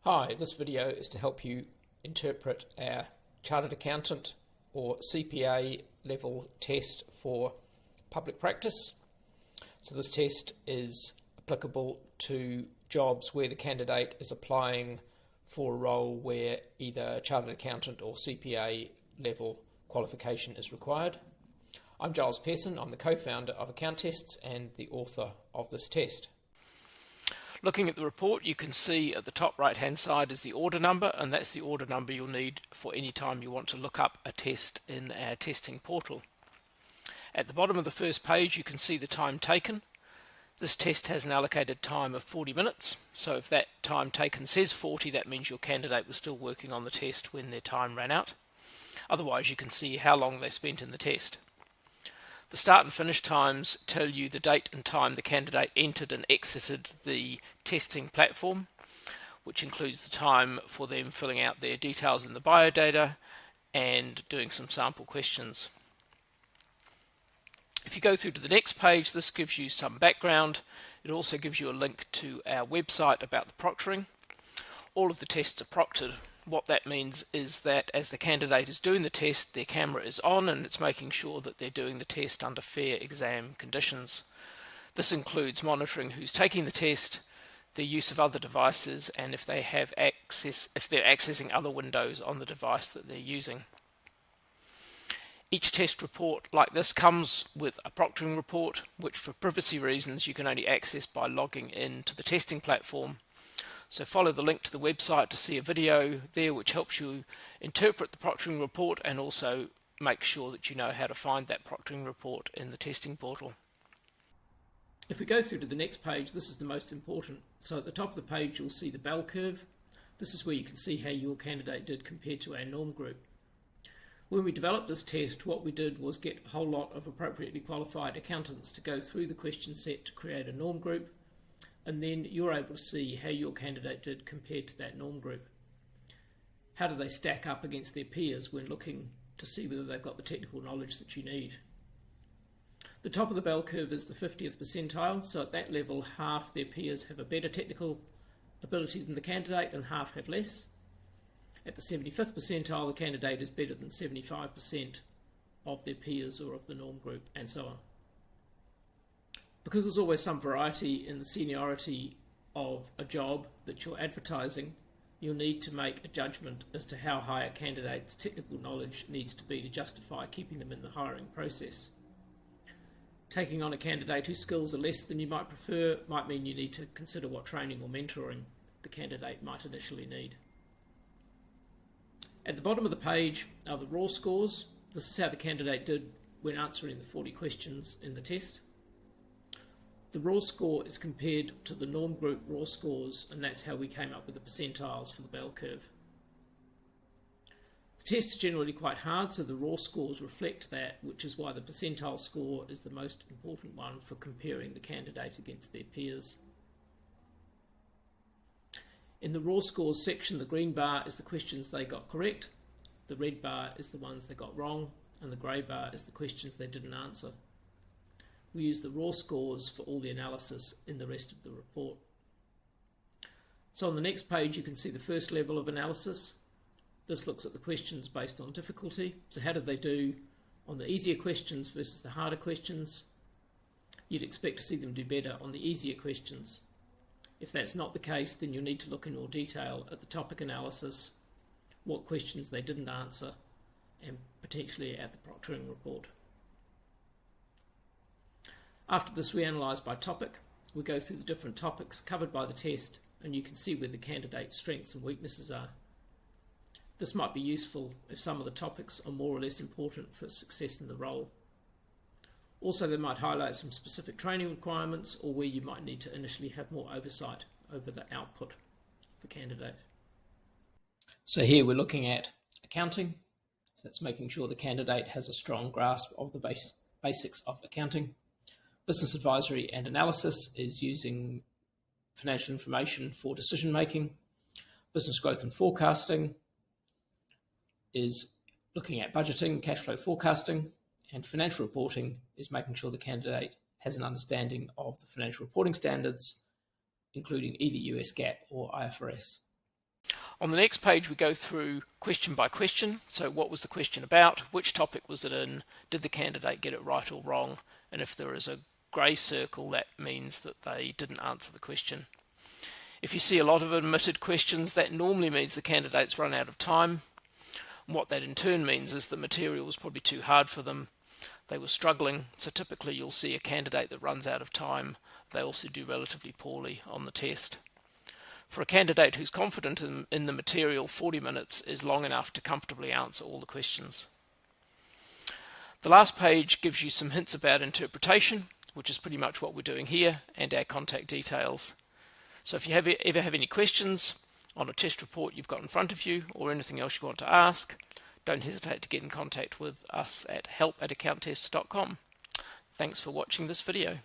Hi, this video is to help you interpret our Chartered Accountant or CPA level test for public practice. So this test is applicable to jobs where the candidate is applying for a role where either Chartered Accountant or CPA level qualification is required. I'm Giles Pearson, I'm the co-founder of Account Tests and the author of this test. Looking at the report, you can see at the top right hand side is the order number, and that's the order number you'll need for any time you want to look up a test in our testing portal. At the bottom of the first page you can see the time taken. This test has an allocated time of 40 minutes, so if that time taken says 40, that means your candidate was still working on the test when their time ran out. Otherwise you can see how long they spent in the test. The start and finish times tell you the date and time the candidate entered and exited the testing platform, which includes the time for them filling out their details in the biodata and doing some sample questions. If you go through to the next page, this gives you some background. It also gives you a link to our website about the proctoring. All of the tests are proctored. What that means is that as the candidate is doing the test, their camera is on and it's making sure that they're doing the test under fair exam conditions. This includes monitoring who's taking the test, their use of other devices, and if they're accessing other windows on the device that they're using. Each test report like this comes with a proctoring report, which for privacy reasons you can only access by logging in to the testing platform. So follow the link to the website to see a video there which helps you interpret the proctoring report and also make sure that you know how to find that proctoring report in the testing portal. If we go through to the next page, this is the most important. So at the top of the page you'll see the bell curve. This is where you can see how your candidate did compared to our norm group. When we developed this test, what we did was get a whole lot of appropriately qualified accountants to go through the question set to create a norm group, and then you're able to see how your candidate did compared to that norm group. How do they stack up against their peers when looking to see whether they've got the technical knowledge that you need? The top of the bell curve is the 50th percentile, so at that level half their peers have a better technical ability than the candidate and half have less. At the 75th percentile, the candidate is better than 75% of their peers or of the norm group, and so on. Because there's always some variety in the seniority of a job that you're advertising, you'll need to make a judgment as to how high a candidate's technical knowledge needs to be to justify keeping them in the hiring process. Taking on a candidate whose skills are less than you might prefer might mean you need to consider what training or mentoring the candidate might initially need. At the bottom of the page are the raw scores. This is how the candidate did when answering the 40 questions in the test. The raw score is compared to the norm group raw scores, and that's how we came up with the percentiles for the bell curve. The test is generally quite hard, so the raw scores reflect that, which is why the percentile score is the most important one for comparing the candidate against their peers. In the raw scores section, the green bar is the questions they got correct, the red bar is the ones they got wrong, and the grey bar is the questions they didn't answer. We use the raw scores for all the analysis in the rest of the report. So on the next page you can see the first level of analysis. This looks at the questions based on difficulty. So how did they do on the easier questions versus the harder questions? You'd expect to see them do better on the easier questions. If that's not the case, then you'll need to look in more detail at the topic analysis, what questions they didn't answer, and potentially at the proctoring report. After this, we analyse by topic. We go through the different topics covered by the test, and you can see where the candidate's strengths and weaknesses are. This might be useful if some of the topics are more or less important for success in the role. Also, they might highlight some specific training requirements or where you might need to initially have more oversight over the output of the candidate. So here we're looking at accounting. So that's making sure the candidate has a strong grasp of the basics of accounting. Business advisory and analysis is using financial information for decision making. Business growth and forecasting is looking at budgeting, cash flow forecasting, and financial reporting is making sure the candidate has an understanding of the financial reporting standards, including either US GAAP or IFRS. On the next page we go through question by question. So what was the question about? Which topic was it in? Did the candidate get it right or wrong? And if there is a grey circle, that means that they didn't answer the question. If you see a lot of omitted questions, that normally means the candidate's run out of time. And what that in turn means is the material was probably too hard for them. They were struggling. So typically you'll see a candidate that runs out of time. They also do relatively poorly on the test. For a candidate who's confident in the material, 40 minutes is long enough to comfortably answer all the questions. The last page gives you some hints about interpretation, which is pretty much what we're doing here, and our contact details. So if you ever have any questions on a test report you've got in front of you, or anything else you want to ask, don't hesitate to get in contact with us at help@accounttests.com. Thanks for watching this video.